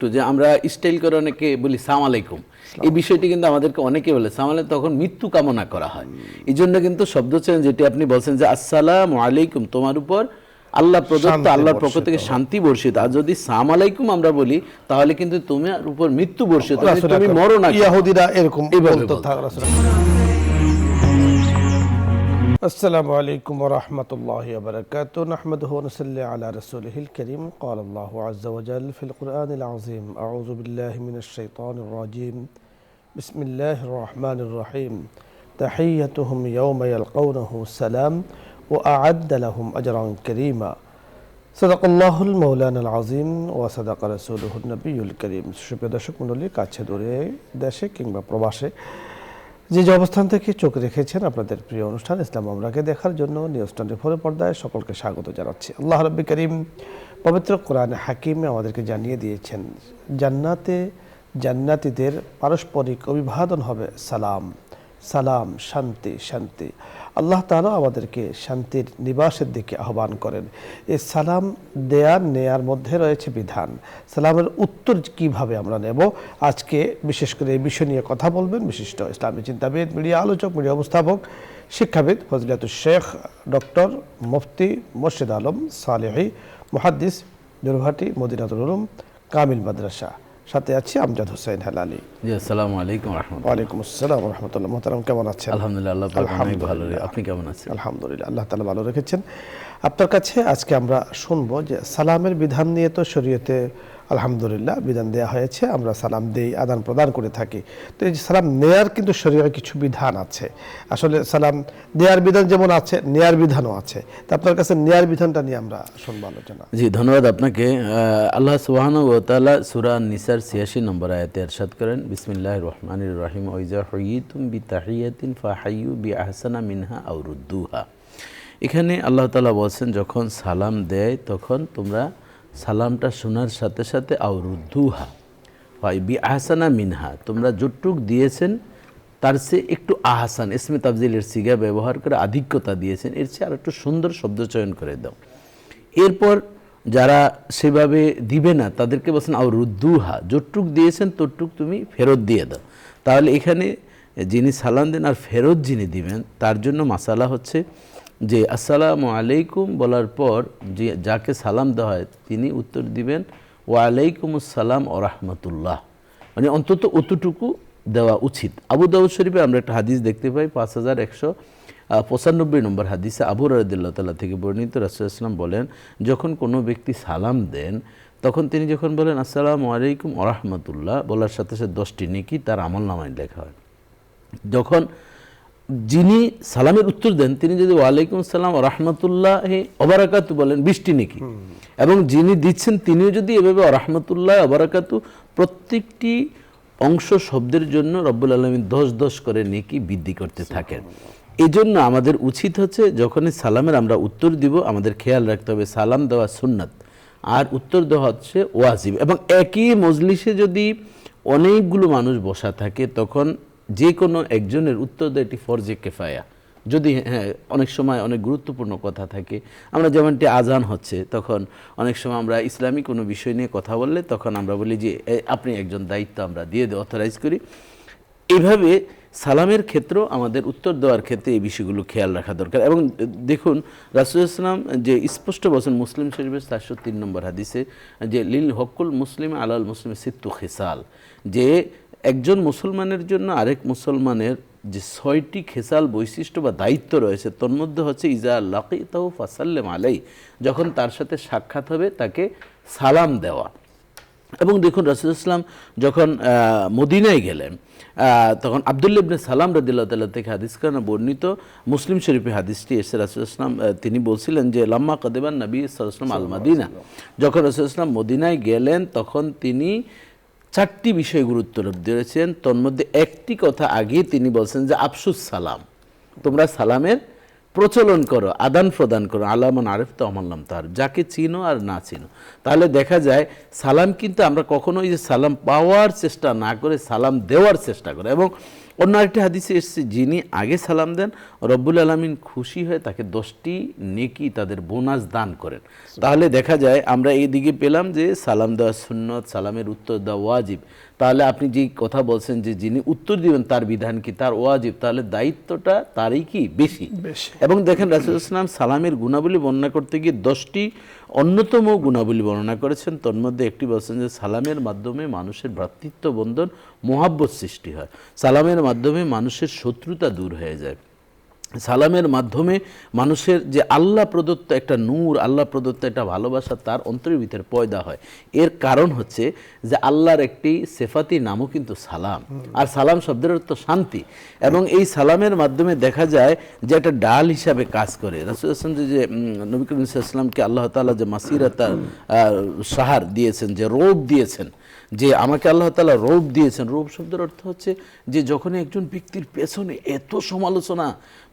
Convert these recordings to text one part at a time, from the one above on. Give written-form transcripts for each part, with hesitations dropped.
তো যে আমরা স্টাইল করে অনেকে বলি সালাম আলাইকুম, এই বিষয়টি কিন্তু আমাদেরকে অনেকে বলে সালাম আলাইকুম, তখন মৃত্যু কামনা করা হয়। এই জন্য কিন্তু শব্দ চেঞ্জ, যেটি আপনি বলছেন যে আসসালামু আলাইকুম, তোমার উপর আল্লাহ প্রদত্ত, আল্লাহর পক্ষ থেকে শান্তি বর্ষিত। আর যদি সালাম আলাইকুম আমরা বলি, তাহলে কিন্তু তোমার উপর মৃত্যু বর্ষিত, তুমি মরো না। ইহুদিরা এরকম এইভাবে বলতো। বলতো। আসসালামু আলাইকুম ওয়া রাহমাতুল্লাহি ওয়া বারাকাতুহু নাহমাদুহু ওয়া নুসাল্লি আলা রাসূলিহিল কারীম ক্বালা আল্লাহু আযজা ওয়া জাল্লা ফিল কুরআনিল আযীম আউযু বিল্লাহি মিনাশ শাইতানির রাজীম বিসমিল্লাহির রাহমানির রাহিম তাহিয়্যাতুহুম ইয়াওমা ইয়ালকাউনাহু সালাম ওয়া আ'আদ্দা লাহুম আজরান কারীমা সাদাকাল্লাহুল মাওলানাল আযীম ওয়া সাদাকা রাসূলুহুন নবিয়্যুল কারীম। সুপ্রিয় দর্শক মণ্ডলী, কাছে দূরে, দেশে কিংবা প্রবাসে যে অবস্থান থেকে চোখ রেখেছেন আপনাদের প্রিয় অনুষ্ঠান ইসলাম আমরাকে দেখার জন্য নিউজ 24 পর্দায় সকলকে স্বাগত জানাচ্ছি। আল্লাহ রাব্বুল কারীম পবিত্র কোরআনে হাকিমে আমাদেরকে জানিয়ে দিয়েছেন, জান্নাতে জান্নাতীদের পারস্পরিক অভিবাদন হবে সালাম, সালাম, শান্তি, শান্তি। আল্লাহ তাআলা আমাদেরকে শান্তির নিবাসের দিকে আহ্বান করেন। এই সালাম দেয়ার নেয়ার মধ্যে রয়েছে বিধান। সালামের উত্তর কিভাবে আমরা নেব, আজকে বিশেষ করে এই বিষয় নিয়ে কথা বলবেন বিশিষ্ট ইসলামী চিন্তাবিদ, মিডিয়া আলোচক, মিডিয়া উপস্থাপক, শিক্ষাবিদ ফজিলাতুল শেখ ডক্টর মুফতি মোর্শেদ আলম সালেহী, মুহাদ্দিস, জোরহাটি মদিনাতুল উলুম কামিল মাদ্রাসা। সাথে আছি আমজাদ হোসেন হেলালি। জি, আসসালামু আলাইকুম ওয়া রাহমাতুল্লাহ। ওয়ালাইকুম আসসালাম ওয়া রাহমাতুল্লাহ। মোহতারাম, কেমন আছেন? আলহামদুলিল্লাহ, আল্লাহ পাক অনেক ভালো। আপনি কেমন আছেন? আলহামদুলিল্লাহ, আল্লাহ তাআলা ভালো রেখেছেন। আপনার কাছে আজকে আমরা শুনবো যে সালামের বিধান নিয়ে তো শরীয়তে আলহামদুলিল্লাহ বিধান দেওয়া হয়েছে, আমরা সালাম দেই, আদান প্রদান করে থাকি। তো এই যে সালাম নেয়ার কিন্তু শরীয়তে কিছু বিধান আছে। আসলে সালাম দেওয়ার বিধান যেমন আছে, নেয়ার বিধানও আছে। তো আপনার কাছে নেয়ার বিধানটা নিয়ে আমরা শুনবো আলোচনা। জি, ধন্যবাদ আপনাকে। আল্লাহ সুবহানাহু ওয়া তাআলা সূরা নিসার ৮৬ নম্বর আয়াতে ইরশাদ করেন, বিসমিল্লাহির রহমানির রহিম, ওয়া ইযা হুয়িতুম বিতাহিয়াতিন ফাহাইয়ু বিআহসানা মিনহা আও রুদ্দুহা। এখানে আল্লাহ তাআলা বলছেন, যখন সালাম দেয় তখন তোমরা সালামটা শোনার সাথে সাথে আও রুদ্দুহা বিআহসানা মিনহা, তোমরা যতটুক দিয়েছেন তার চেয়ে একটু আহসান, ইসমে তাফজিলের সিগা ব্যবহার করে আধিক্যতা দিয়েছেন, এর চেয়ে আর একটু সুন্দর শব্দ চয়ন করে দাও। এরপর যারা সেভাবে দিবে না তাদেরকে বলছেন আও রুদ্দুহা, যতটুক দিয়েছেন ততটুক তুমি ফেরত দিয়ে দাও। তাহলে এখানে যিনি সালাম দেন আর ফেরত যিনি দিবেন তার জন্য মাসালা হচ্ছে যে আসসালামু আলাইকুম বলার পর যে যাকে সালাম দেওয়া হয় তিনি উত্তর দিবেন ওয়ালাইকুম আসসালাম ওয়া রাহমাতুল্লাহ, মানে অন্তত অতটুকু দেওয়া উচিত। আবু দাউদ শরীফে আমরা একটা হাদিস দেখতে পাই, 5195 নম্বর হাদিসে আবু হুরায়রা রাদিয়াল্লাহু তাআলা থেকে বর্ণিত, রাসূলুল্লাহ সাল্লাল্লাহু আলাইহি ওয়াসাল্লাম বলেন, যখন কোনো ব্যক্তি সালাম দেন তখন তিনি যখন বলেন আসসালামু আলাইকুম ওয়া রাহমাতুল্লাহ, বলার সাথে সাথে 10টি নেকি তার আমলনামায় লেখা হয়। যখন যিনি সালামের উত্তর দেন তিনি যদি ওয়ালাইকুম আসসালাম ওয়া রাহমাতুল্লাহি ওয়া বারাকাতুহু বলেন, 20টি নেকি। এবং যিনি দিচ্ছেন তিনিও যদি এভাবে ওয়া রাহমাতুল্লাহি ওয়া বারাকাতুহু, প্রত্যেকটি অংশ শব্দের জন্য রব্বুল আলামিন 10 করে নেকি বৃদ্ধি করতে থাকেন। এই জন্য আমাদের উচিত হচ্ছে যখনই সালামের আমরা উত্তর দিব আমাদের খেয়াল রাখতে হবে সালাম দেওয়া সুন্নাত আর উত্তর দেওয়া হচ্ছে ওয়াজিব। এবং একই মজলিসে যদি অনেকগুলো মানুষ বসা থাকে তখন যে কোনো একজনের উত্তর দেয় এটি ফরজে কেফায়া। যদি অনেক সময় অনেক গুরুত্বপূর্ণ কথা থাকে, আমরা যেমনটি আজান হচ্ছে তখন অনেক সময় আমরা ইসলামিক কোনো বিষয় নিয়ে কথা বললে তখন আমরা বলি যে আপনি একজন দায়িত্ব আমরা দিয়ে অথরাইজ করি। এইভাবে সালামের ক্ষেত্রেও আমাদের উত্তর দেওয়ার ক্ষেত্রে এই বিষয়গুলো খেয়াল রাখা দরকার। এবং দেখুন রাসূলুল্লাহ সাল্লাল্লাহু আলাইহি ওয়াসাল্লাম যে স্পষ্ট বলেন মুসলিম শরীফের 403 নম্বর হাদিসে যে লিল হকুল মুসলিম আলাল মুসলিম সিত্তু খিসাল, যে একজন মুসলমানের জন্য আরেক মুসলমানের যে 6টি খেসাল বৈশিষ্ট্য বা দায়িত্ব রয়েছে তোর মধ্যে হচ্ছে ইজা লাকিতাহু ফাসাল্লিম আলাইহি, যখন তার সাথে সাক্ষাৎ হবে তাকে সালাম দেওয়া। এবং দেখুন রাসূলুল্লাহ সাল্লাল্লাহু আলাইহি ওয়াসাল্লাম যখন মদিনায় গেলেন তখন আব্দুল্লাহ ইবনে সালাম রাদিয়াল্লাহু তাআলা থেকে হাদিস কারণে বর্ণিত, মুসলিম শরীফে হাদিসটি এসে রাসূলুল্লাহ সাল্লাল্লাহু আলাইহি ওয়াসাল্লাম তিনি বলছিলেন যে লাম্মা কাদিবান নবী সাল্লাল্লাহু আলাইহি ওয়াসাল্লাম আল মাদিনা, যখন রাসূলুল্লাহ সাল্লাল্লাহু আলাইহি ওয়াসাল্লাম মদিনায় গেলেন তখন তিনি 4টি বিষয় গুরুত্ব দিয়েছেন। তোর মধ্যে একটি কথা আগে তিনি বলছেন যে আফসুস সালাম, তোমরা সালামের প্রচলন করো, আদান প্রদান করো, আলামান আরেফ তো আমাল্লাম তার, যাকে চিনো আর না চিনো। তাহলে দেখা যায় সালাম কিন্তু আমরা কখনোই যে সালাম পাওয়ার চেষ্টা না করে সালাম দেওয়ার চেষ্টা করি। এবং অন্য আরেকটি হাদিসে এসেছে, যিনি আগে সালাম দেন রব্বুল আলামিন খুশি হয়ে তাকে 10টি নেকি তাদের বোনাস দান করেন। তাহলে দেখা যায় আমরা এই দিকে পেলাম যে সালাম দেওয়া সুন্নত, সালামের উত্তর দেওয়া ওয়াজিব। তাহলে আপনি যেই কথা বলছেন যে যিনি উত্তর দিবেন তার বিধান কি, তার ওয়াজিব, তাহলে দায়িত্বটা তারই কি বেশি। এবং দেখেন রাসূলুল্লাহ সাল্লাল্লাহু আলাইহি ওয়াসাল্লাম সালামের গুণাবলী বর্ণনা করতে গিয়ে 10টি অন্যতম গুণাবলী বর্ণনা করেছেন। তন্মধ্যে একটি বলছেন যে সালামের মাধ্যমে মানুষের ভ্রাতৃত্ব বন্ধন, মোহাব্বত সৃষ্টি হয়। সালামের মাধ্যমে মানুষের শত্রুতা দূর হয়ে যায়। সালামের মাধ্যমে মানুষের যে আল্লাহ প্রদত্ত একটা নূর, আল্লাহ প্রদত্ত একটা ভালোবাসা তার অন্তরের ভিতরে পয়দা হয়। এর কারণ হচ্ছে যে আল্লাহর একটি সেফাতি নামও কিন্তু সালাম, আর সালাম শব্দের অর্থ শান্তি। এবং এই সালামের মাধ্যমে দেখা যায় যে একটা ডাল হিসাবে কাজ করে। রাসূলুল্লাহ সাল্লাল্লাহু আলাইহি ওয়াসাল্লাম যে নবী করিম সাল্লাল্লাহু আলাইহি ওয়াসাল্লামকে আল্লাহ তাআলা যে মাসিরাতা সাহার দিয়েছেন, যে রোব দিয়েছেন, যে আমাকে আল্লাহ তাআলা রৌব দিয়েছেন। রৌব শব্দের অর্থ হচ্ছে যে যখন একজন ব্যক্তির পেছনে এত সমালোচনা,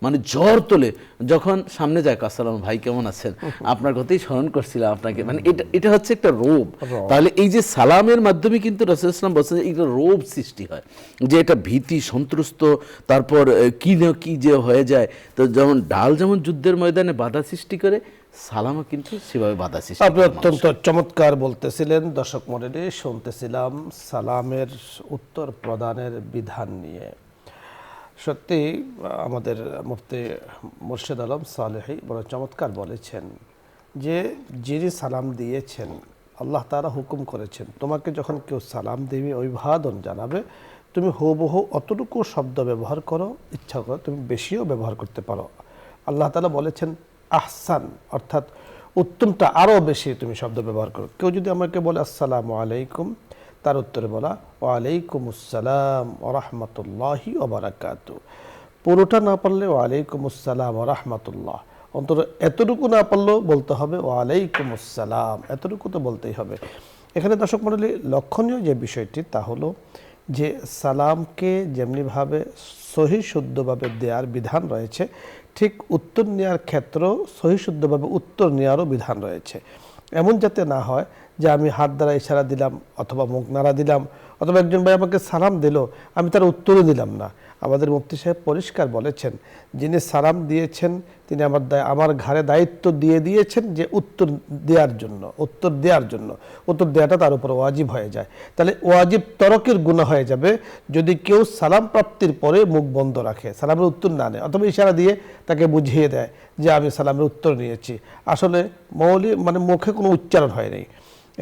মানে জ্বর তোলে, যখন সামনে যায়, আসসালাম ভাই কেমন আছেন, আপনার কথাই স্মরণ করছিলাম আপনাকে, মানে এটা হচ্ছে একটা রৌব। তাহলে এই যে সালামের মাধ্যমে কিন্তু রাসূলুল্লাহ সাল্লাল্লাহু আলাইহি ওয়াসাল্লাম বলছেন একটা রৌব সৃষ্টি হয়, যে এটা ভীতি, সন্ত্রস্ত, তারপর কি না কি যে হয়ে যায়। তো যেমন ডাল যেমন যুদ্ধের ময়দানে বাধা সৃষ্টি করে, সালামও কিন্তু সেভাবে বাধা সৃষ্টি করে। আপনি অত্যন্ত চমৎকার বলতেছিলেন, দর্শক মণ্ডলী শুনতেছিলাম সালামের উত্তর প্রদানের বিধান নিয়ে। সত্যি আমাদের মুফতি মুর্শিদ আলম সালেহী বড় চমৎকার বলেছেন যে যিনি সালাম দিয়েছেন, আল্লাহ তাআলা হুকুম করেছেন তোমাকে যখন কেউ সালাম দিবে, অভিবাদন জানাবে, তুমি হুবহু অতটুকু শব্দ ব্যবহার করো, ইচ্ছা করো তুমি বেশিও ব্যবহার করতে পারো। আল্লাহ তাআলা বলেছেন আহসান, অর্থাৎ উত্তমটা আরও বেশি তুমি শব্দ ব্যবহার করো। কেউ যদি আমাকে বলে আসসালামু আলাইকুম, তার উত্তরে বলা ওয়ালাইকুম আসসালাম ওয়া রাহমাতুল্লাহি ওয়া বারাকাতুহু। পুরোটা না পারলে ওয়ালাইকুম আসসালাম ওয়া রাহমাতুল্লাহ, অন্তত এতটুকু না পারলেও বলতে হবে ওয়ালাইকুম আসসালাম, এতটুকু তো বলতেই হবে। এখানে দর্শক মণ্ডলী লক্ষণীয় যে বিষয়টি তা হলো যে সালামকে যেমনিভাবে সহি শুদ্ধভাবে দেওয়ার বিধান রয়েছে, ঠিক উত্তর নেওয়ার ক্ষেত্রেও সহি শুদ্ধভাবে উত্তর নেওয়ারও বিধান রয়েছে। এমন যাতে না হয় যে আমি হাত দ্বারা ইশারা দিলাম অথবা মুখ নাড়া দিলাম, অথবা একজন ভাই আমাকে সালাম দিল, আমি তার উত্তরও দিলাম না। আমাদের মুফতি সাহেব পরিষ্কার বলেছেন, যিনি সালাম দিয়েছেন তিনি আমার ঘাড়ে দায়িত্ব দিয়ে দিয়েছেন যে উত্তর দেওয়ার জন্য, উত্তর দেওয়াটা তার উপর ওয়াজিব হয়ে যায়। তাহলে ওয়াজিব তরকের গুনাহ হয়ে যাবে যদি কেউ সালাম প্রাপ্তির পরে মুখ বন্ধ রাখে, সালামের উত্তর না নেয়, অথবা ইশারা দিয়ে তাকে বুঝিয়ে দেয় যে আমি সালামের উত্তর নিয়েছি, আসলে মানে মুখে কোনো উচ্চারণ হয়নি।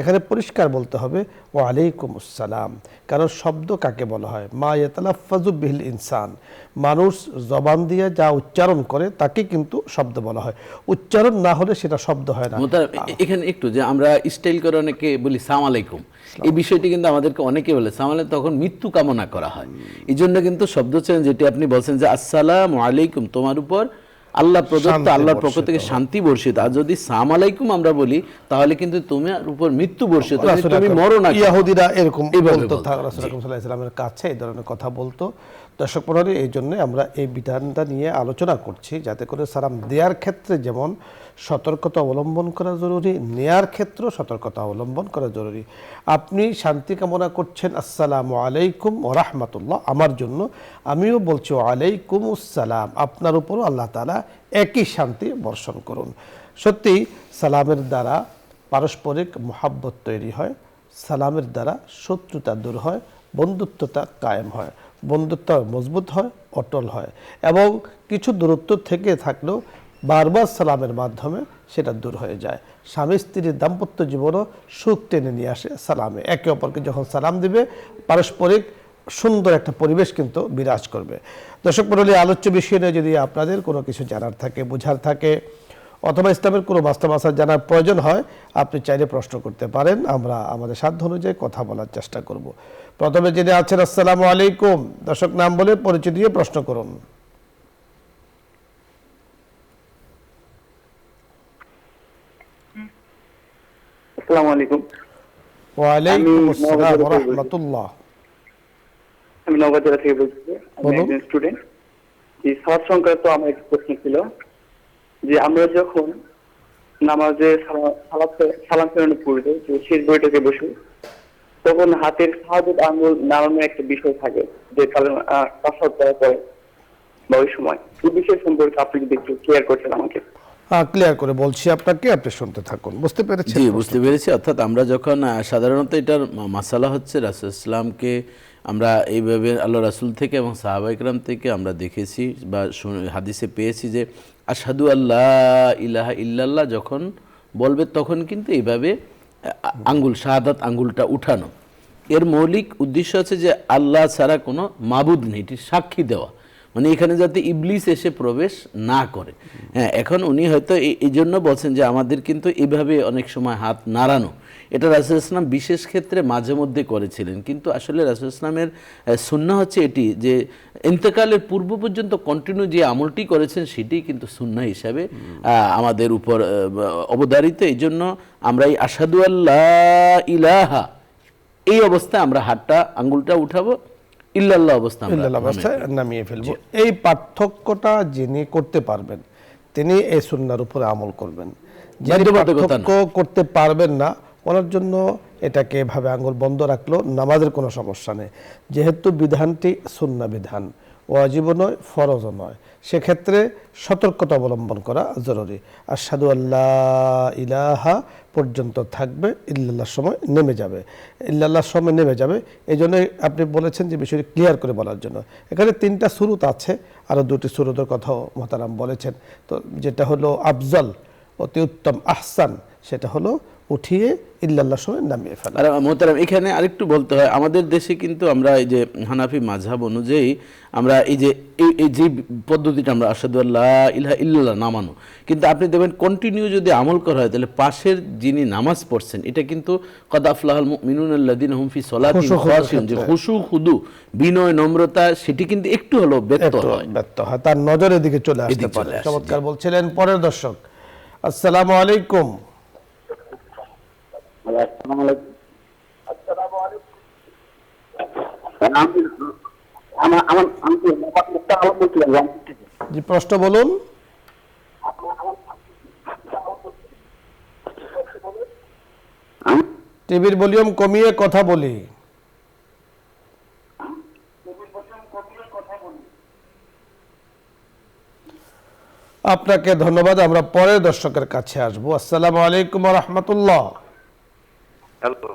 এখানে পরিষ্কার বলতে হবে ওয়ালাইকুম আসসালাম। কারণ শব্দ কাকে বলা হয়? মা ইয়াতালাফাজু বিল ইনসান, মানুষ জবান দিয়ে যা উচ্চারণ করে তাকে কিন্তু শব্দ বলা হয়, উচ্চারণ না হলে সেটা শব্দ হয় না। এখানে একটু যে আমরা স্টাইল করে অনেকে বলি সালাম আলাইকুম, এই বিষয়টি কিন্তু আমাদেরকে অনেকে বলে সালাম আলাইকুম, তখন মৃত্যু কামনা করা হয়। এই জন্য কিন্তু শব্দ চেন, যেটি আপনি বলছেন যে আসসালামু আলাইকুম, তোমার উপর আল্লাহ প্রদত্ত, আল্লাহর পক্ষ থেকে শান্তি বর্ষিত। আর যদি সালাম আলাইকুম আমরা বলি তাহলে কিন্তু তোমার উপর মৃত্যু বর্ষিত, তুমি মরো না। ইহুদিরা এরকম বলতো, রাসূল সাল্লাল্লাহু আলাইহি ওয়াসাল্লামের কাছে এই ধরনের কথা বলতো। দর্শক মণ্ডলী, এই জন্য আমরা এই বিধানটা নিয়ে আলোচনা করছি, যাতে করে সালাম দেওয়ার ক্ষেত্রে যেমন সতর্কতা অবলম্বন করা জরুরি, নেয়ার ক্ষেত্রেও সতর্কতা অবলম্বন করা জরুরি। আপনি শান্তি কামনা করছেন আসসালামু আলাইকুম ওয়া রাহমাতুল্লাহ আমার জন্য, আমিও বলছি ওয়ালাইকুম আসসালাম, আপনার উপরও আল্লাহ তাআলা একই শান্তি বর্ষণ করুন। সত্যি সালামের দ্বারা পারস্পরিক মহাব্বত তৈরি হয়, সালামের দ্বারা শত্রুতা দূর হয়, বন্ধুত্বতা কায়েম হয়, বন্ধুত্ব মজবুত হয়, অটল হয়, এবং কিছু দূরত্ব থেকে থাকলেও বারবার সালামের মাধ্যমে সেটা দূর হয়ে যায়। স্বামী স্ত্রীর দাম্পত্য জীবনও সুখ টেনে নিয়ে আসে সালামে। একে অপরকে যখন সালাম দিবে পারস্পরিক সুন্দর একটা পরিবেশ কিন্তু বিরাজ করবে। দর্শক মণ্ডলী, আলোচ্য বিষয় নিয়ে যদি আপনাদের কোনো কিছু জানার থাকে, বোঝার থাকে, অথবা ইসলামের কোনো বাস্তব আচার জানার প্রয়োজন হয়, আপনি চাইলে প্রশ্ন করতে পারেন, আমরা আমাদের সাধ্য অনুযায়ী কথা বলার চেষ্টা করব। প্রথমে যিনি আছেন, আসসালামু আলাইকুম, দর্শক নাম বলে পরিচয় দিয়ে প্রশ্ন করুন। আসসালামু আলাইকুম। ওয়ালাইকুম আসসালাম ওয়া রাহমাতুল্লাহ। আমি নওগাঁ জেলা থেকে বলছি, আমি একজন স্টুডেন্ট। এই সালাত সংক্রান্ত আমার একটা প্রশ্ন ছিল যে আমরা যখন নামাজে সালাম ফেরানোর পূর্বে যে শেষ বইটাকে বসি, তখন হাতের শাহাদাত আঙ্গুল নামানোর একটা বিষয় থাকে, যে কারণ কাসাদ করার পরে বা ওই সময় এই বিষয় সম্পর্কে আপনি যদি একটু ক্লিয়ার করতেন আমাকে। ক্লিয়ার করে বলছি আপনাকে, আপনি শুনতে থাকুন। বুঝতে পেরেছেন? জি, বুঝতে পেরেছি। অর্থাৎ আমরা যখন সাধারণত এটার মাসালা হচ্ছে রাসূল ইসলামকে আমরা এইভাবে আল্লাহ রাসূল থেকে এবং সাহাবা ইকরাম থেকে আমরা দেখেছি বা হাদিসে পেয়েছি যে আশহাদু আল্লা ইলাহা ইল্লাল্লাহ যখন বলবে তখন কিন্তু এইভাবে আঙ্গুল শাহাদাত আঙ্গুলটা উঠানো। এর মৌলিক উদ্দেশ্য হচ্ছে যে আল্লাহ ছাড়া কোনো মাবুদ নেই, এটি সাক্ষী দেওয়া, মানে এখানে যাতে ইবলিস এসে প্রবেশ না করে। হ্যাঁ, এখন উনি হয়তো এই জন্য বলছেন যে আমাদের কিন্তু এভাবে অনেক সময় হাত নাড়ানো, এটা রাসূল ইসলাম বিশেষ ক্ষেত্রে মাঝে মধ্যে করেছিলেন, কিন্তু আসলে রাসূল ইসলামের সুন্নাহ হচ্ছে এটি যে ইন্তেকালের পূর্ব পর্যন্ত কন্টিনিউ যে আমলটি করেছেন সেটি কিন্তু সুন্নাহ হিসাবে আমাদের উপর অবধারিত। এই জন্য আমরা এই আশহাদু আল্লাহ ইলাহা এই অবস্থায় আমরা হাতটা আঙ্গুলটা উঠাবো, ইল্লাল্লাহ অবস্থায় নামিয়ে ফেলবো। এই পার্থক্যটা যিনি করতে পারবেন তিনি এই সুন্নাহর উপরে আমল করবেন। যিনি পার্থক্য করতে পারবেন না, ওনার জন্য এটাকে এভাবে আঙ্গুল বন্ধ রাখলো নামাজের কোনো সমস্যা নেই, যেহেতু বিধানটি সুন্নাহ বিধান, ওয়াজিব নয়, ফরজও নয়, সেক্ষেত্রে সতর্কতা অবলম্বন করা জরুরি। আশহাদু আল্লাহ ইলাহা পর্যন্ত থাকবে, ইল্লাল্লাহর সময় নেমে যাবে, ইল্লাল্লাহর সময় নেমে যাবে। এই জন্যই আপনি বলেছেন যে বিষয়টি ক্লিয়ার করে বলার জন্য। এখানে 3টা সুরুত আছে, আরও 2টি সুরুতের কথাও মোহতারাম বলেছেন। তো যেটা হলো আফজল, অতি উত্তম, আহসান, সেটা হলো উঠিয়ে ইল্লাল্লাহর সময় নামিয়ে ফেলা। আর মোহতারাম এখানে আরেকটু বলতে হয়, আমাদের দেশে কিন্তু আমরা এই যে হানাফি মাযহাব অনুযায়ী আমরা এই যে পদ্ধতিটা আমরা আশহাদু আল্লা ইলাহা ইল্লাল্লাহ নামানো, কিন্তু আপনি দেখবেন কন্টিনিউ যদি আমল করা হয় তাহলে পাশের যিনি নামাজ পড়ছেন এটা কিন্তু কদ আফলাহাল মুমিনুনা আল্লাযীনা হুম ফি সলাতিহিম খাশিউন, যে খুশু খুদু বিনয় নম্রতা সেটি কিন্তু একটু হলো ব্যর্থ হয়, তার নজরের দিকে চলে আসতে পারে। চমৎকার বলছিলেন। পরের দর্শক, আসসালামু আলাইকুম। জি, প্রশ্ন বলুন। টিভির ভলিউম কমিয়ে কথা বলি। আপনাকে ধন্যবাদ। আমরা পরের দর্শকের কাছে আসবো। আসসালামু আলাইকুম ওয়া রাহমাতুল্লাহ। হ্যালো।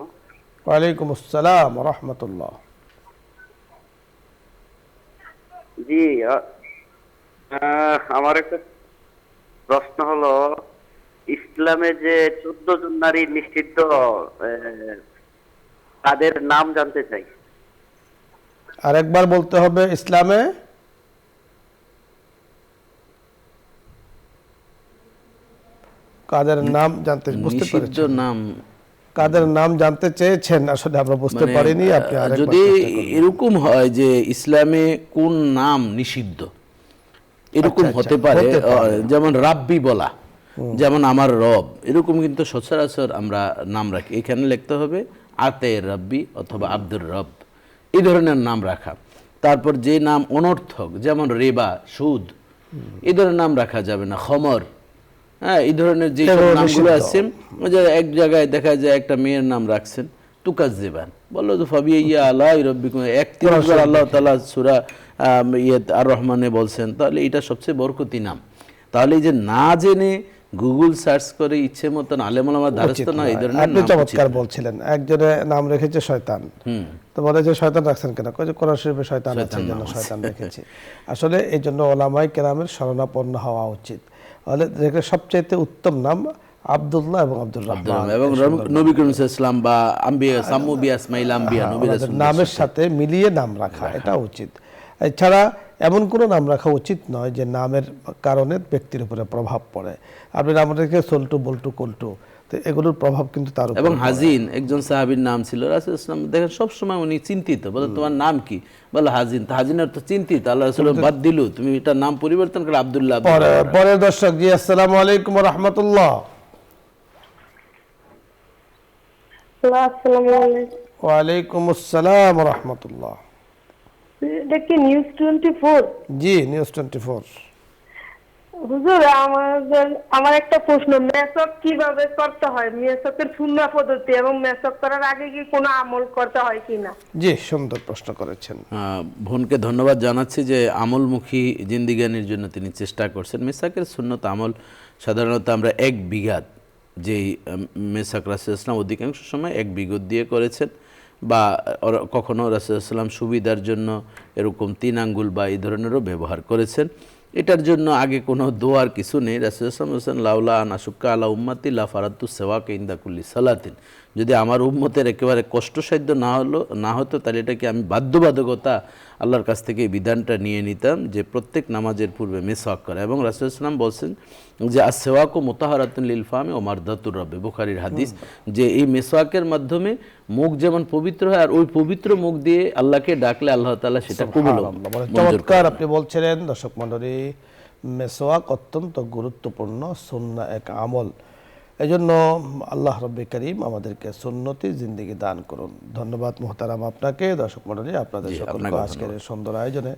ওয়ালাইকুম আসসালাম ওয়া রাহমাতুল্লাহ। জি, আমার একটা প্রশ্ন হলো, ইসলামে যে 14 জন নারী নিষিদ্ধ, তাদের নাম জানতে চাই। আরেকবার বলতে হবে। ইসলামে কাদের নাম জানতে, বুঝতে পেরেছেন? নাম কাদের নাম জানতে চেয়েছেন, আসলে আমরা বুঝতে পারিনি। আপনি যদি এরকম হয় যে ইসলামে কোন নাম নিষিদ্ধ, এরকম হতে পারে, যেমন রাব্বি বলা, যেমন আমার রব, এরকম কিন্তু সচরাচর আমরা নাম রাখি। এখানে লিখতে হবে আতে রাব্বি অথবা আব্দুর রব, এই ধরনের নাম রাখা। তারপর যে নাম অনর্থক, যেমন রেবা, সুদ, এই ধরনের নাম রাখা যাবে না। খমর, হ্যাঁ, এই ধরনের যে নামগুলো আছে, এক জায়গায় দেখা যায় একটা মেয়ের নাম রাখছেন তুকাজ্জিবান, বললো তো ফাবিয়া আলা রাব্বিকুম, 31 বার আল্লাহ তাআলা সূরা আর রহমানে বলছেন, তাহলে এটা সবচেয়ে বরকতি নাম। তাহলে এই যে না জেনে গুগল সার্চ করে ইচ্ছে মতন আলেম ওলামার দ্বারস্থ না, এই ধরনের আপনি চমৎকার বলছিলেন। একজনে নাম রেখেছে শয়তান, তো বলে যে শয়তান রাখছেন কেন? কয় যে কোরআন শরীফে শয়তান আছে, জন্য শয়তান রেখেছি। আসলে এই জন্য ওলামায়ে কেরামের শরণাপন্ন হওয়া উচিত। তাহলে সবচেয়ে উত্তম নাম আব্দুল্লাহ এবং আব্দুর রহমান, এবং নবী করিম সাল্লাল্লাহু আলাইহি ওয়াসাল্লাম বা আম্বিয়া সাম্মু বি আসমাইল আম্বিয়া, নবী রাসূল নামের সাথে মিলিয়ে নাম রাখা, এটা উচিত। এছাড়া এমন কোনো নাম রাখা উচিত নয় যে নামের কারণে ব্যক্তির উপরে প্রভাব পড়ে। আপনি নাম রেখে সল্টু বল্টু কল্টু, তো এগুলোর প্রভাব কিন্তু তার উপর। এবং হাজিন, একজন সাহাবীর নাম ছিল, রাসূল ইসলাম দেখেন সব সময় উনি চিন্তিত, বলে তোমার নাম কি? বলে হাজিন। তো হাজিনের তো চিন্তিত, আল্লাহ রাসূল বাদ দিল, তুমি এটা নাম পরিবর্তন করে আব্দুল্লাহ। পরের দর্শক, জি আসসালামু আলাইকুম ওয়া রাহমাতুল্লাহ। আসসালামু আলাইকুম। ওয়া আলাইকুম আসসালাম ওয়া রাহমাতুল্লাহ। এটা কি নিউজ 24? জি, নিউজ 24। হুজুর, আমার একটা প্রশ্ন, মেসক কিভাবে করতে হয়? মেসকের সুন্নাহ পদ্ধতি এবং মেসক করার আগে কি কোনো আমল করতে হয় কিনা? জি, সুন্দর প্রশ্ন করেছেন। বোনকে ধন্যবাদ জানাচ্ছি যে আমলমুখী জিন্দিগানির জন্য তিনি চেষ্টা করছেন। মেসাকের সুন্নত আমল সাধারণত আমরা 1 বিঘাত, যেই মেসাক রাসূলুল্লাহ অধিকাংশ সময় 1 বিঘত দিয়ে করেছেন, বা কখনো রাসূলুল্লাহ সুবিধার জন্য এরকম 3 আঙ্গুল বা এই ধরনেরও ব্যবহার করেছেন। এটার জন্য আগে কোনো দোয়ার কিছু নেই। রাসূলুল্লাহ হোসেন লাউলা আন আশুক্কা আলা উম্মতি লা ফারাতু সেওয়াকা ইনদা কুল্লি সালাতিন, যদি আমার উম্মতের একেবারে কষ্টসাধ্য না হতো তাহলে এটাকে আমি বাধ্যবাধকতা আল্লাহর কাছ থেকে এই বিধানটা নিয়ে নিতাম যে প্রত্যেক নামাজের পূর্বে মিসওয়াক করা। এবং রাসূলুল্লাহ বলছেন যে আসওয়াকু মুতাহারাতুন লিল ফামি ওয়া মারদাতুর রব্বি, বুখারীর হাদিস, যে এই মিসওয়াকের মাধ্যমে মুখ যেমন পবিত্র হয় আর ওই পবিত্র মুখ দিয়ে আল্লাহকে ডাকলে আল্লাহ তাআলা সেটা কবুল সুবহানাল্লাহ, মানে চমৎকার আপনি বলছিলেন। দর্শক মণ্ডলী, মেসওয়াক অত্যন্ত গুরুত্বপূর্ণ সুন্নাহ এক আমল। এজন্য আল্লাহ রব্বি করিম আমাদেরকে সুন্নতি জিন্দেগি দান করুন। ধন্যবাদ মোহতারাম আপনাকে। দর্শক মণ্ডলী, আপনাদের সকলকে আজকের এই সুন্দর আয়োজনে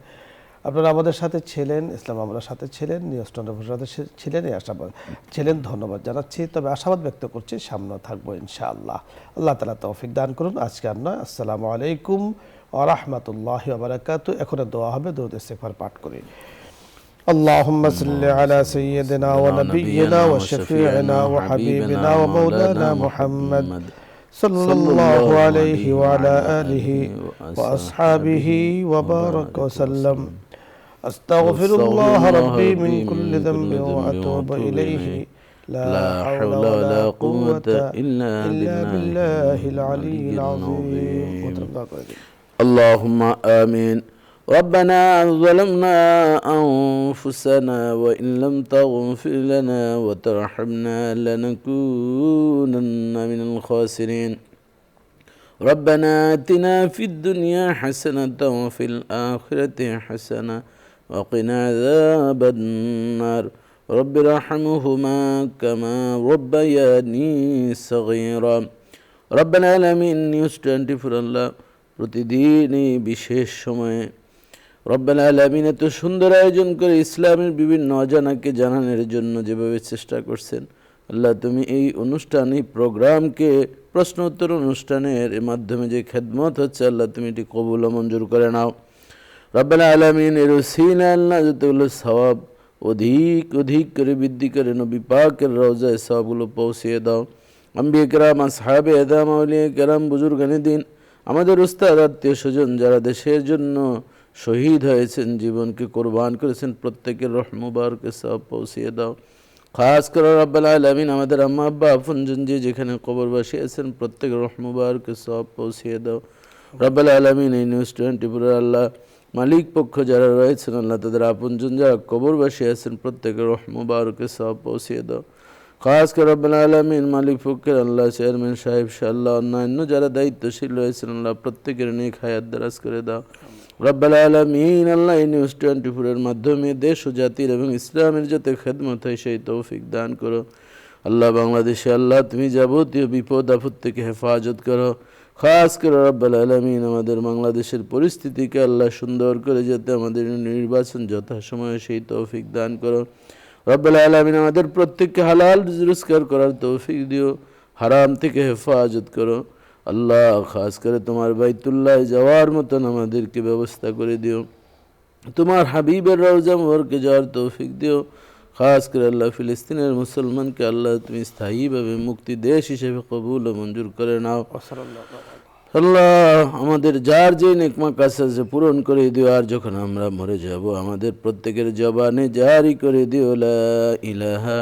আপনারা আমাদের সাথে ছিলেন, ইসলাম আমরার সাথে ছিলেন, নিউজটনের সাথে ছিলেন, এই আশাবাদ ছিলেন। ধন্যবাদ জানাচ্ছি। তবে আশাবাদ ব্যক্ত করছি সামনে থাকবো ইনশাআল্লাহ। আল্লাহ তাআলা তৌফিক দান করুন। আজকে আর নয়। আসসালামু আলাইকুম ওয়া রাহমাতুল্লাহি ওয়া বারাকাতুহু। এখন দোয়া হবে, দরুদ ইস্তিগফার পাঠ করি। اللهم صل على سيدنا ونبينا وشفيعنا وحبيبنا ومولانا محمد صلى الله عليه وعلى آله وأصحابه وبارك وسلم. أستغفر الله ربي من كل ذنب وأتوب إليه. لا حول ولا قوة إلا بالله العلي العظيم. اللهم آمين. ربنا ظلمنا أنفسنا وإن لم تغفر لنا وترحمنا لنكونن من الخاسرين. ربنا آتنا في الدنيا حسنة وفي الآخرة حسنة وقنا عذاب النار. رب ارحمهما كما ربياني صغيرا. رب العالمين নিউজ 24 আল্লাহ প্রতিদিন এই বিশেষ সময়ে রব্বুল আলামিন এত সুন্দর আয়োজন করে ইসলামের বিভিন্ন অজানাকে জানানোর জন্য যেভাবে চেষ্টা করছেন, আল্লাহ তুমি এই অনুষ্ঠান, এই প্রোগ্রামকে প্রশ্ন উত্তর অনুষ্ঠানের মাধ্যমে যে খেদমত হচ্ছে, আল্লাহ তুমি এটি কবুল ও মঞ্জুর করে নাও। রব্বুল আলামিন এর ওসিলা আল্লাহ যতগুলো সওয়াব অধিক অধিক করে বৃদ্ধি করে নবী পাকের রওজায় সওয়াবগুলো পৌঁছিয়ে দাও। আম্বিয়া কেরাম, আসহাবে এদাম, আউলিয়া কেরাম, বুজুর্গানে দিন, আমাদের উস্তাদ, আত্মীয় স্বজন যারা দেশের জন্য শহীদ হয়েছেন, জীবনকে কোরবান করেছেন, প্রত্যেকের রহ মুবারকে সব পৌঁছিয়ে দাও। খাস করে রব্বুল আলামিন আমাদের আম্মা আব্বা আপনজন যে যেখানে কবরবাসী আছেন, প্রত্যেকের রহ মুবারকে সব পৌঁছিয়ে দাও। রব্বুল আলামিন এই নিউজ 24 আল্লাহ মালিক পক্ষ যারা রয়েছেন, আল্লাহ তাদের আপনজন যারা কবরবাসী আছেন, প্রত্যেকের রহ মুবারকে সব পৌঁছিয়ে দাও। খাস করে রব্বুল আলামিন মালিক পক্ষের আল্লাহ চেয়ারম্যান সাহেব শাহ, অন্যান্য যারা দায়িত্বশীল রয়েছেন, আল্লাহ প্রত্যেকের নেক হায়াত দারাজ করে দাও। রব্বুল আলামিন আল্লাহ এই নিউজ 24 মাধ্যমে দেশ ও জাতির এবং ইসলামের যাতে খেদমত হয় সেই তৌফিক দান করো। আল্লাহ বাংলাদেশে আল্লাহ তুমি যাবতীয় বিপদ আপদ থেকে হেফাজত করো। খাস করে রব্বুল আলামিন আমাদের বাংলাদেশের পরিস্থিতিকে আল্লাহ সুন্দর করে যাতে আমাদের নির্বাচন যথাসময়ে সেই তৌফিক দান করো। রব্বুল আলামিন আমাদের প্রত্যেককে হালাল রোজগার করার তৌফিক দিও, হারাম থেকে হেফাজত করো। আল্লাহ খাস করে তোমার বাইতুল্লাহ যাওয়ার মতন আমাদেরকে ব্যবস্থা করে দিও। তোমার হাবিবের রওজা মুবারকে যাওয়ার তৌফিক দিও। খাস করে আল্লাহ ফিলিস্তিনের মুসলমানকে আল্লাহ তুমি স্থায়ীভাবে মুক্তি দেশ হিসেবে কবুল ও মঞ্জুর করে নাও। আল্লাহ আমাদের যার যে নেকমা কাজ আছে পূরণ করে দিও। আর যখন আমরা মরে যাব আমাদের প্রত্যেকের জবানে জারি করে দিও লা ইলাহা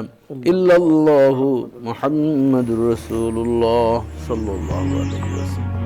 ইল্লাল্লাহু মুহাম্মাদুর রাসূলুল্লাহ সাল্লাল্লাহু আলাইহি ওয়াসাল্লাম।